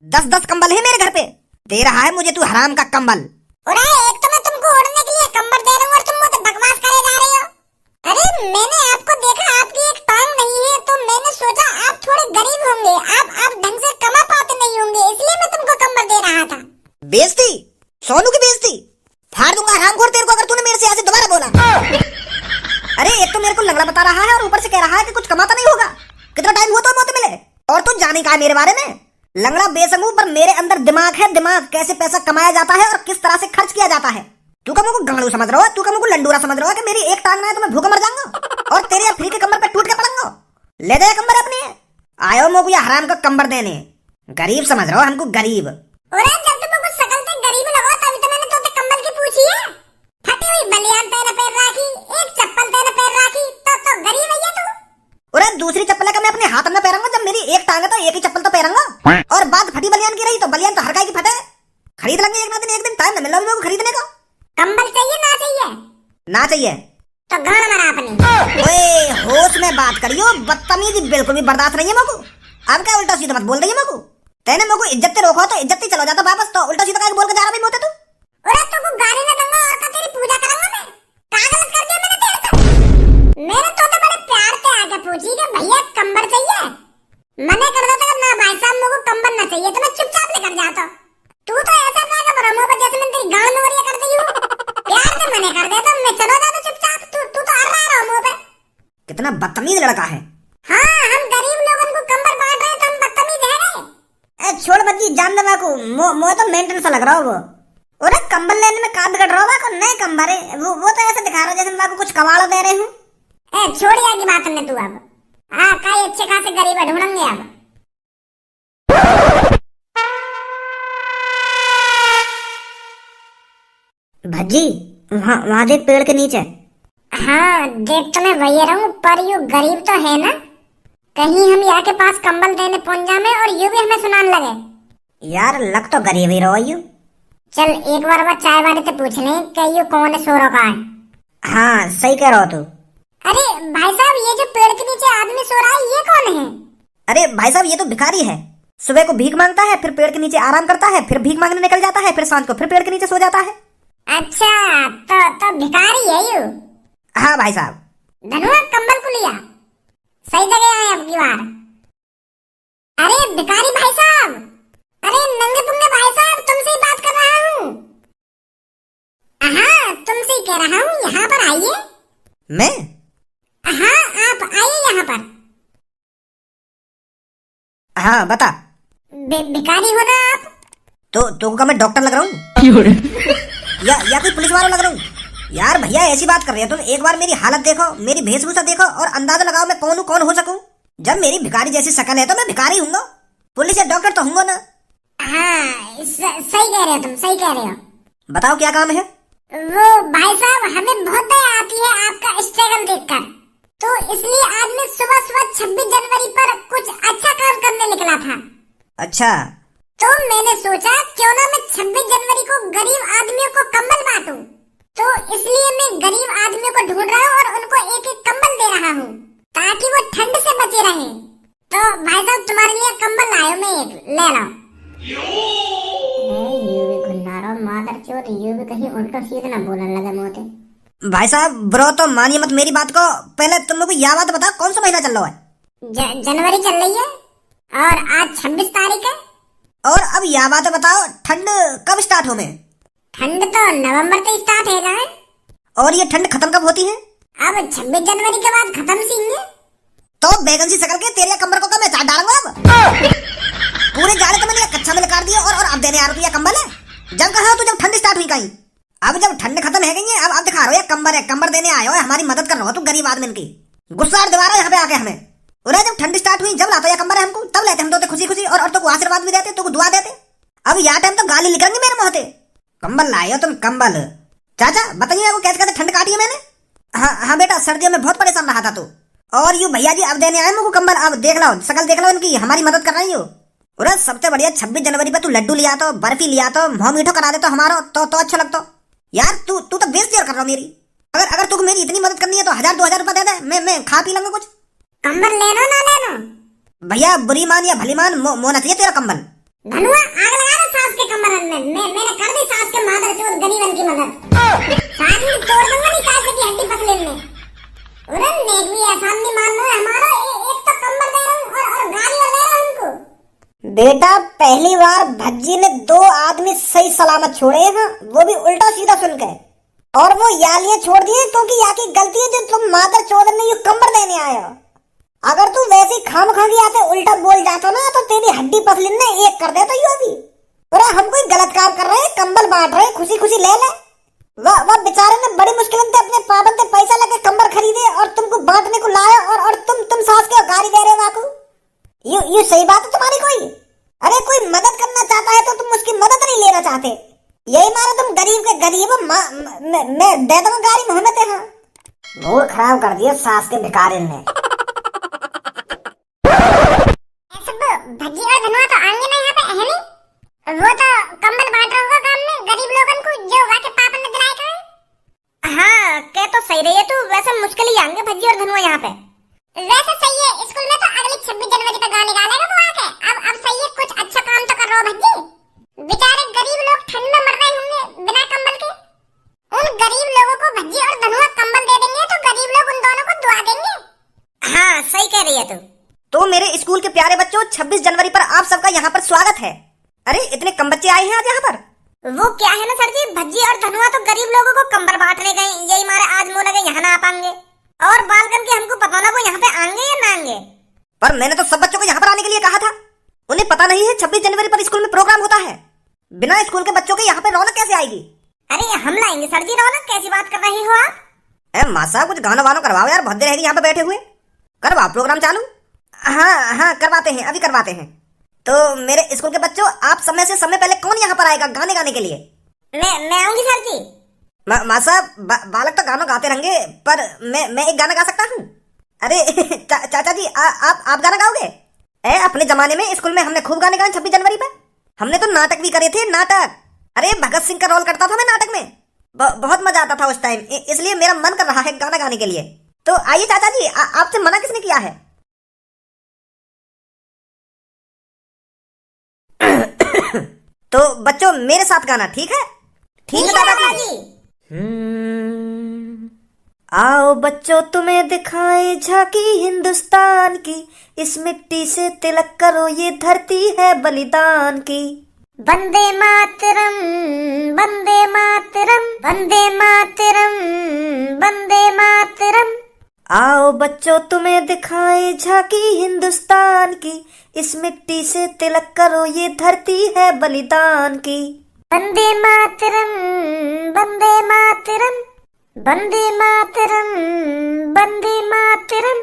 10-10 कंबल है मेरे घर पे, दे रहा है मुझे तू हराम का कंबल। और एक तो मैं तुमको ओढ़ने के लिए कंबल दे रहा हूँ और तुम मुझे बकवास करे जा रहे हो। अरे मैंने आपको देखा, आपकी एक टांग नहीं है, तो मैंने सोचा आप थोड़े गरीब होंगे, आप ढंग से कमा पाते नहीं होंगे, इसलिए मैं तुमको कंबल दे रहा था। बेइज्जती, सोनू की बेइज्जती फाड़ दूंगा हरामखोर तेरे को अगर तूने मेरे से ऐसे दोबारा बोला। अरे एक तो मेरे को लंगड़ा बता रहा है और ऊपर से कह रहा है कि कुछ कमाता नहीं होगा। कितना टाइम हुआ तो मौत मिले, और तू जाने का है मेरे बारे में। लंगड़ा बेसमू, पर मेरे अंदर दिमाग है, दिमाग कैसे पैसा कमाया जाता है और किस तरह से खर्च किया जाता है। तू का मुझको गंगड़ू समझ रहा है, तू का मुझको लंडूरा समझ रहा है कि मेरी एक टांग ना है तो मैं भूखा मर जाऊंगा और तेरे फ्री के कमर पे टूट के पड़ूंगा। ले दे कमर अपने, आयो मुझको ये हराम का कंबर देने। गरीब समझ रहा हो हमको, गरीब। और जब तुम कुछ शकल से गरीब लगो तभी तो मैंने तुमसे कंबल की पूछी है। फटी हुई बलियान तेरे पैर राखी, एक चप्पल तेरे पैर राखी, तो गरीब है ये तू। और दूसरी चप्पल का मैं अपने हाथ में पहनूंगा, जब मेरी एक टांग है तो एक ही चप्पल तो पहनूंगा। और बात फटी बलियान की रही तो बलियान तो हर काय की फटे, खरीद लेंगे एक ना दिन, एक दिन टाइम न मिल रहा खरीदने का। कंबल चाहिए ना चाहिए? ना चाहिए तो गाना मरा अपनी। ओए होश में बात करियो, बदतमीजी बिल्कुल भी बर्दाश्त नहीं है मगू। अब क्या उल्टा सीधा मत बोल रही है मगू, तेने मगू इज्जत से रोको तो इज्जत ही चलो जाता वापस, तो उल्टा सीधा बोल के जा रहा भाई मोते तू। और तो को गाली ना दूंगा और का तेरी पूजा करूंगा मैं। का गलत कर दिया मैंने तेरे से? मैंने तो बड़े प्यार से आके पूछी कि भैया कंबल चाहिए, मने कर देता ना भाई साहब मुझको कंबल ना चाहिए तो मैं चुपचाप लेकर जाता। तू तो ऐसा करेगा ब्रह्मो पर जैसे मैं तेरी गांड नोरिया कर दी हूं। प्यार से मने कर देता मैं चलो जाता चुपचाप, तू तो हर रहा मुंह पे। कितना बदतमीज लड़का है। हां हम गरीब लोगों को कंबल बांट रहे तो हम बदतमीज है रे। ए छोड़ बच्ची, जान दे बाकू, मो तो मेंटेन सा लग रहा हो वो। और कंबल लेने में काम बिगड़ रहा हो बाकू, नए कंबल है वो तो ऐसे दिखा रहा है जैसे बाकू कुछ कमाल दे रहे हूं। ए छोड़ यार की बात ने तू अब। हां काई अच्छे खासे गरीब ढूंढेंगे अब। भज्जी वहाँ देख पेड़ के नीचे। हाँ देख तो मैं वही रहूं, पर यू गरीब तो है ना, कहीं हम यहाँ के पास कंबल देने पहुंच जाए और यू भी हमें सुनाने लगे। यार लग तो गरीब ही रहो यू। चल एक बार वो चाय वाले से पूछ ले कि यू कौन है, सो रखा है। हाँ सही कह रहा हो तू। अरे भाई साहब ये जो पेड़ के नीचे आदमी सो रहा है ये कौन है? अरे भाई साहब ये तो भिखारी है, सुबह को भीख मांगता है, फिर पेड़ के नीचे आराम करता है, फिर भीख मांगने निकल जाता है, फिर शाम को फिर पेड़ के नीचे सो जाता है। अच्छा तो भिखारी है यू? हाँ भाई साहब। धनुआ कंबल को लिया, सही जगह आए अब की बार। अरे भिखारी भाई साहब, अरे नंगे पुंगे भाई साहब तुमसे ही बात कर रहा हूँ। हाँ तुमसे ही कह रहा हूँ, यहाँ पर आइए। मैं? हाँ आप आइए यहाँ पर। हाँ बता। भिखारी हो ना आप? तो क्या मैं डॉक्टर लग रहा हूँ या कोई पुलिस वाला लग रहा हूँ? यार भैया ऐसी बात कर रहे हो तुम, एक बार मेरी हालत देखो, मेरी वेशभूषा देखो और अंदाजा लगाओ मैं कौन हूँ, कौन हो सकूं। जब मेरी भिखारी जैसी शक्ल है तो मैं भिखारी हूँ, पुलिस या डॉक्टर तो हूँ ना। हाँ सही कह रहे हो तुम, सही कह रहे हो। बताओ क्या काम है? वो भाई साहब हमें बहुत दया आती है आपका स्ट्रगल देखकर, तो इसलिए आज मैं सुबह सुबह 26 जनवरी पर कुछ अच्छा काम करने निकला था। अच्छा। तो मैंने सोचा क्यों ना मैं 26 जनवरी को गरीब आदमियों को कंबल बांटूं, तो इसलिए मैं गरीब आदमियों को ढूंढ रहा हूँ और उनको एक एक कंबल दे रहा हूँ ताकि वो ठंड से बचे रहें। तो भाई साहब तुम्हारे लिए कंबल लाया मैं, एक ले लो। यू भी गुन्नारो मादर चोद, यू भी कहीं उल्टा सीधा ना बोलने लगा मोते। भाई साहब ब्रो तो मानिए मत मेरी बात को, पहले तुम लोग को यह बात बताओ कौन सा महीना चल रहा है? जनवरी चल रही है और आज 26 तारीख है। और अब यह बात बताओ ठंड कब स्टार्ट हो में? ठंड तो नवंबर से स्टार्ट है। और ये ठंड खत्म कब होती है? अब 26 जनवरी के बाद खत्म सी है। तो बैगन सी शकल के तेरे कंबल को मैं चाट डालूंगा अब। पूरे जाड़े तो मैंने कच्चा में लगा दिया और अब देने आ रहा कंबल है। जब कहा तो जब ठंड स्टार्ट हुई कहीं, अब जब ठंड खत्म है गई है अब दिखा रहा हो कंबल है, कंबल देने आयो है, हमारी मदद कर रहा हो तू गरीब आदमी की। गुस्सा दिवा रहा है यहाँ पे आके हमें। और जब ठंड स्टार्ट हुई जब लाता कंबल है हमको तब लेते हम तो खुशी खुशी और तो आशीर्वाद भी देते, तो दुआ देते। अब यह टाइम तो गाली निकलेंगे मेरे मुंह से। कंबल लाए तुम कंबल। चाचा बताइए वो कैसे कैसे ठंड काटी है मैंने? हाँ बेटा सर्दियों में बहुत परेशान रहा था तू। और यू भैया जी अब देने आए मुझको कंबल, अब देख लो शकल देख लो इनकी, हमारी मदद कर रही हो। और सबसे बढ़िया 26 जनवरी पे तू लड्डू लिया तो, बर्फी लिया तो, मुंह मीठो करा दे तो हमारा तो अच्छा लगता। यार तू तो बेइज्जती कर रहा हो मेरी। अगर तू मेरी इतनी मदद करनी है तो 1000-2000 रुपए दे दे, मैं खा पी लूंगा कुछ। कंबल लेना ना लेना? भैया बुरी मान या भली मान मोना चाहिए तेरा कंबल। धनुआ आग लगा दे सास के कमर में। मैंने कर दी सास के मादर चोद गरीबन की मदद। सास में तोड़ दूंगा नहीं सास की हड्डी पसलिन में। उरे नेक भी एहसान नहीं मान रहे हमारा। एक तो कम्बल दे रहा हूँ और गाली और दे रहा हूँ उनको। बेटा पहली बार भज्जी ने 2 आदमी सही सलामत छोड़े हैं, वो भी उल्टा सीधा सुन के। और वो यालियां छोड़ दिए क्योंकि यहाँ की गलती है जो तुम मादर चोदर ने यू कम्बर देने आए हो। अगर तू वैसे ही खाम खा यहाँ पे उल्टा बोल जाता ना तो तेरी हड्डी पसलिन ने एक कर देता यू अभी। अरे हम कोई गलत काम कर रहे हैं, कंबल बांट रहे हैं, खुशी खुशी ले ले। वह बेचारे ने बड़ी मुश्किल से अपने पावन से पैसा लगे कंबल खरीदे और तुमको बांटने को लाया और तुम सास के गाली दे रहे हो वाकू। ये सही बात है तुम्हारी कोई? अरे कोई मदद करना चाहता है तो तुम उसकी मदद नहीं लेना चाहते। यही मारा तुम गरीब के गरीब मैं दे दूंगा गाड़ी मोहम्मद है। मूड खराब कर दिया सास के भिखारी ने। भज्जी और धनुआ तो आएंगे ना यहाँ पे है नहीं। वो तो कंबल बांट रहा होगा गांव में गरीब लोगन को जो वाके पापन ने दिलाया था। हाँ कह तो सही रही है तू। वैसे मुश्किल ही आएंगे भज्जी और धनुआ यहाँ पे। वैसे सही है, स्कूल में तो अगली 26 जनवरी पे गाने गालेगा वो आके। अब सही है, कुछ अच्छा काम तो कर रहा हो भज्जी। बेचारे गरीब लोग ठंड में मर रहे होंगे बिना कंबल के। उन गरीब लोगों को भज्जी और धनुआ कंबल दे देंगे तो गरीब लोग उन दोनों को दुआ देंगे। हाँ सही कह रही है तू। तो मेरे स्कूल के प्यारे बच्चों 26 जनवरी पर आप सबका यहाँ पर स्वागत है। अरे इतने कम बच्चे आए हैं आज यहाँ पर। वो क्या है ना सर जी, भज्जी और धनुआ तो गरीब लोगों को कंबल बांटने गए। यही मारे आज मुँह लगे यहाँ ना आ पाएंगे। और बालकन के हमको पता ना वो यहाँ पे आएंगे या ना आएंगे। पर मैंने तो सब बच्चों को यहाँ पर आने के लिए कहा था। उन्हें पता नहीं है 26 जनवरी पर स्कूल में प्रोग्राम होता है। बिना स्कूल के बच्चों के यहाँ पे रौनक कैसे आएगी? अरे हम लाएंगे सर जी रौनक। कैसी बात कर रही हो आप? माँ साहब कुछ गाना वानो करवाओ यार, बहुत देर रहेगी यहाँ पे बैठे हुए। करवाओ प्रोग्राम चालू। हाँ करवाते हैं, अभी करवाते हैं। तो मेरे स्कूल के बच्चों आप समय से समय पहले कौन यहाँ पर आएगा गाने गाने के लिए? मैं आऊंगी सर जी। माँ साहब बालक तो गाना गाते रहेंगे पर मैं एक गाना गा सकता हूँ। अरे चाचा जी आप गाना गाओगे? अपने जमाने में स्कूल में हमने खूब गाने गाए 26 जनवरी पे। हमने तो नाटक भी करे थे, नाटक। अरे भगत सिंह का रोल करता था मैं नाटक में। बहुत मजा आता था उस टाइम, इसलिए मेरा मन कर रहा है गाना गाने के लिए। तो आइए चाचा जी, आपसे मना किसने किया है? तो बच्चों मेरे साथ गाना, ठीक है? ठीक है दादाजी। आओ बच्चों तुम्हें दिखाए झांकी हिंदुस्तान की, इस मिट्टी से तिलक करो ये धरती है बलिदान की। वंदे मातरम वंदे मातरम वंदे मातरम वंदे मातरम। आओ बच्चों तुम्हें दिखाए झांकी हिंदुस्तान की, इस मिट्टी से तिलक करो ये धरती है बलिदान की। वंदे मातरम वंदे मातरम वंदे मातरम वंदे मातरम।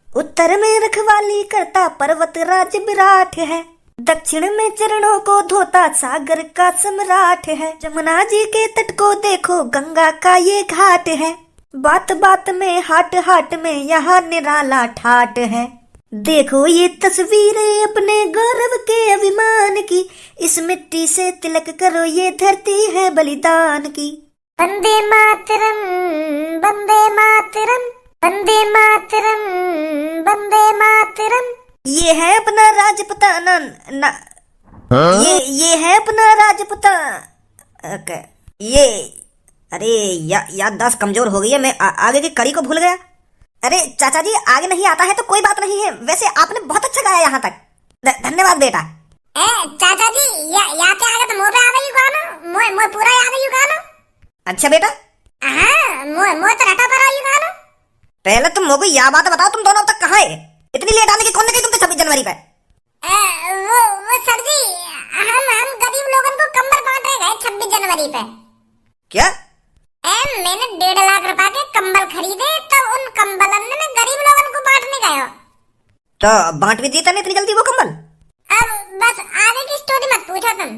उत्तर में रखवाली करता पर्वत राज विराट है, दक्षिण में चरणों को धोता सागर का सम्राट है। जमुना जी के तट को देखो गंगा का ये घाट है, बात बात में हाट हाट में यहाँ निराला ठाट है। देखो ये तस्वीरें अपने गौरव के अभिमान की, इस मिट्टी से तिलक करो ये धरती है बलिदान की। वंदे मातरम वंदे मातरम वंदे मातरम वंदे मातरम। ये है अपना राजपुताना ये है अपना राजपुताना। ये अरे याददाश्त कमजोर हो गई है, मैं आगे की कड़ी को भूल गया। अरे चाचा जी आगे नहीं आता है तो कोई बात नहीं है, वैसे आपने बहुत अच्छा गाया यहाँ तक, धन्यवाद बेटा। चाचा जी या पे आगे तो मोह पे आ गई गाना, मोह पूरा याद है गाना। अच्छा बेटा। हाँ मोह तो रटा पर आई गाना। पहले तुम मोह को यह बात बताओ, तुम दोनों अब तक कहाँ है? इतनी लेट आने की कौन ने कही तुमको 26 जनवरी पे? वो सर जी हम गरीब लोगों को कंबल बांट रहे गए 26 जनवरी पे। क्या? मैंने 1.5 लाख रुपए के कंबल खरीदे तो उन कंबलन में गरीब लोगों को बांटने गए। तो बांट भी दिए इतनी जल्दी वो कंबल? अब बस आगे की स्टोरी मत पूछो तुम।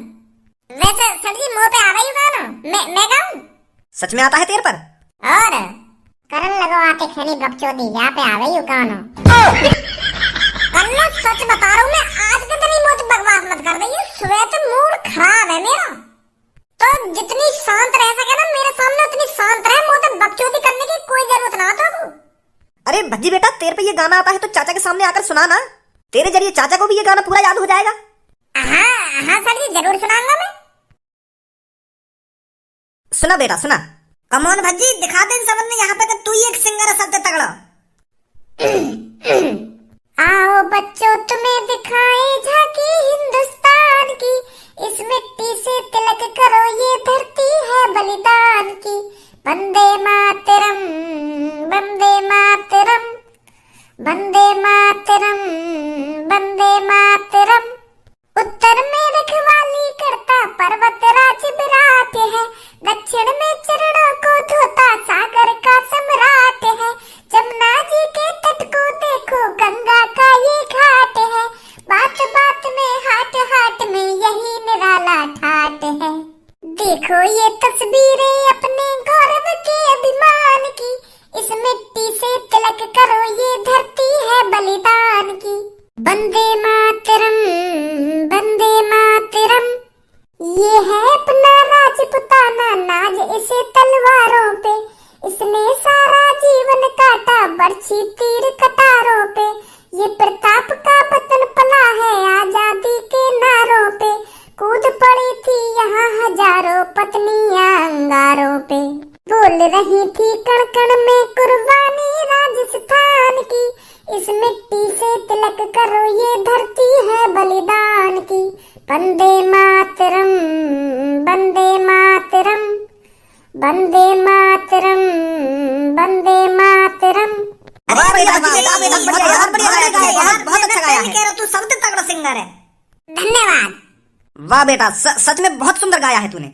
वैसे सर जी मुंह पे आ गई गाना, मैं गाऊं? सच में आता है तेरे पर? और करन लगो आके खेली बकचोदी, यहाँ पे आ गई गाना। कन्ना सच बता रहा हूँ मैं, आज के दिन ही मुझे बकवास मत कर रही है। सुबह तो मूड खराब है मेरा, तो जितनी शांत रह सके ना मेरे सामने उतनी शांत रहे। मुझे बकचोदी करने की कोई जरूरत ना तो। अरे भज्जी बेटा तेरे पे ये गाना आता है तो चाचा के सामने आकर सुना ना, तेरे जरिए चाचा को भी ये गाना पूरा याद हो जाएगा। हाँ हाँ सर जी, जरूर सुनाऊंगा मैं। सुना बेटा सुना। कमोन भज्जी, दिखा दे इन सबन ने यहाँ पे कि तू ही एक सिंगर है सबसे तगड़ा। आओ बच्चों तुम्हें दिखाए झांकी हिंदुस्तान की, इस मिट्टी से तिलक करो ये धरती है बलिदान की। वंदे मातरम, वंदे मातरम, वंदे मातरम, वंदे मातरम। उत्तर में रखवाली करता पर्वत राज विराट है, दक्षिण में चरणों को धोता सागर का सम्राट है। जमुना जी के तट को देखो, गंगा का ये घाट है, बात बात में हाट हाट में यही निराला ठाट है। देखो ये तस्वीरें अपने गौरव के अभिमान की, इस मिट्टी से तिलक करो ये धरती है बलिदान की। वंदे मातरम, वंदे मातरम। ये है अपना राजपुताना नाज इसे तलवारों पे, इसने सारा जीवन काटा बरछी तीर कटारों पे। ये प्रताप का बतन पला है आजादी के नारों पे, कूद पड़ी थी यहाँ हजारों पत्नियां अंगारों पे। बोल रही थी कण कण में कुर्बानी राजस्थान की, इस मिट्टी से तिलक करो ये धरती है बलिदान की। वंदे मातरम, वंदे मातरम, वंदे मातरम, वंदे मातरम। अरे बेटा बहुत अच्छा गाया है। तू सबसे तगड़ा सिंगर है। धन्यवाद। वाह बेटा, सच में बहुत सुंदर गाया है तूने।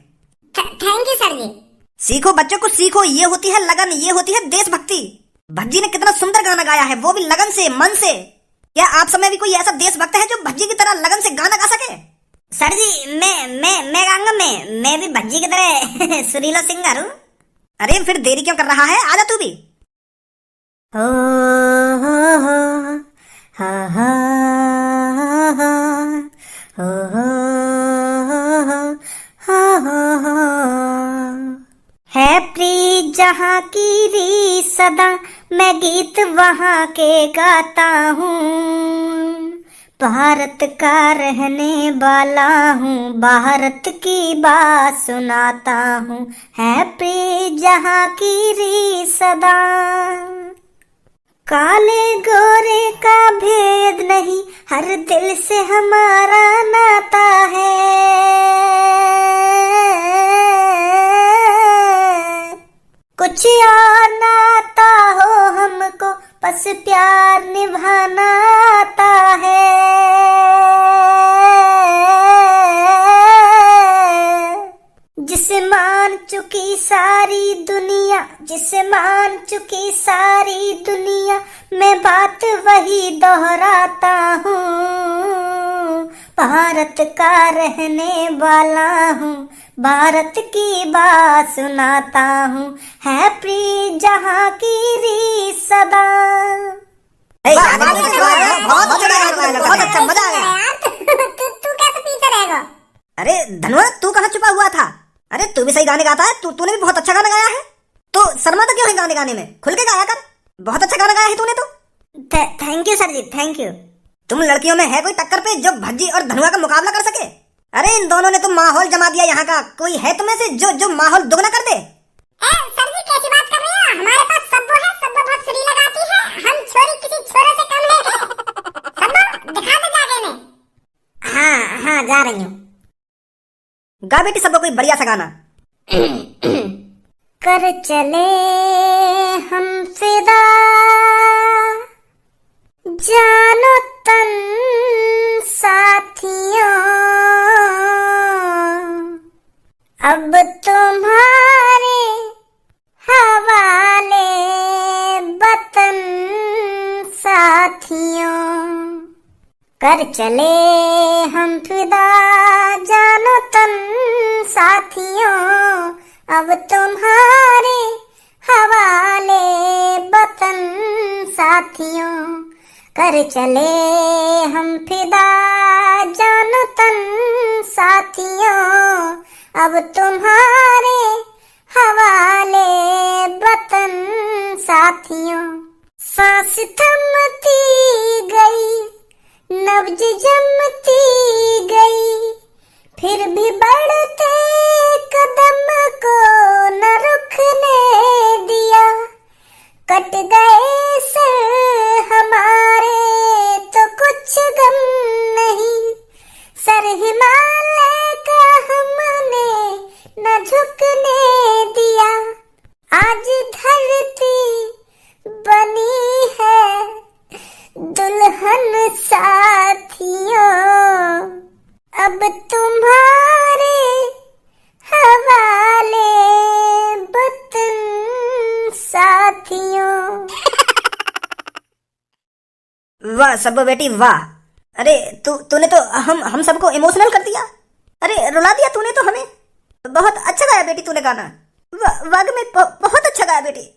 थैंक यू सर जी। सीखो बच्चों को सीखो, ये होती है लगन, ये होती है देशभक्ति। भज्जी ने कितना सुंदर गाना गाया है, वो भी लगन से, मन से। क्या आप समय भी कोई ऐसा देशभक्त है जो भज्जी की तरह लगन से गाना गा सके? सर जी मैं गाऊंगा। मैं भी भज्जी की तरह सुरीला सिंगर हूँ। अरे फिर देरी क्यों कर रहा है, आजा तू भी। हो हो हो हा हा हो हो है प्रीत जहाँ की री सदा, मैं गीत वहाँ के गाता हूँ। भारत का रहने वाला हूँ, भारत की बात सुनाता हूँ। है प्रीत जहाँ की री सदा, काले गोरे का भेद नहीं, हर दिल से हमारा नाता है। कुछ और नाता हो हमको, बस प्यार निभाना आता है। जिसे मान चुकी सारी दुनिया, जिसे मान चुकी सारी दुनिया, मैं बात वही दोहराता हूँ। भारत का रहने वाला हूँ, भारत की बात सुनाता हूँ। है प्रीत जहाँ की री सदा। बहुत अच्छा, मजा आ गया। तू कैसे पीछे रहेगा? अरे धनुआ, तू कहाँ छुपा हुआ था? अरे तू भी सही गाने गाता है, तूने भी बहुत अच्छा गाना गाया है। तो शर्माता क्यों है गाने गाने में? खुल के गाया कर, बहुत अच्छा गाना गाया है तूने तो। Thank you sir ji, thank you. तुम लड़कियों में है कोई टक्कर पे जो भज्जी और धनुआ का मुकाबला कर सके? अरे इन दोनों ने तो माहौल जमा दिया यहाँ का। कोई है तुम्हें से जो माहौल दुगना कर दे? सर जी कैसी बात कर रहे हैं? हमारे पास सब्बो है, सब्बो बहुत सुरीला गाती है। हम छोरी किसी छोरे से कम नहीं। सब्बो दिखा दे जाके में। हाँ जा रही हूँ। गा बेटी सबको कोई बढ़िया सा गाना। कर चले हम फिदा, जानो तन साथियों, अब तुम्हारे हवाले वतन साथियों। कर चले हम फिदा, जानो तन साथियों, अब तुम्हारे हवाले वतन साथियों। कर चले हम फिदा, जानो तन साथियों, अब तुम्हारे हवाले वतन साथियों। सांस थमती गई, नब्ज जमती गई, बंधन साथियों अब तुम्हारे हवाले वतन साथियों। वाह सब्बो बेटी वाह। अरे तूने तो हम सबको इमोशनल कर दिया। अरे रुला दिया तूने तो हमें। बहुत अच्छा गाया बेटी तूने गाना। वाकई में बहुत अच्छा गाया बेटी।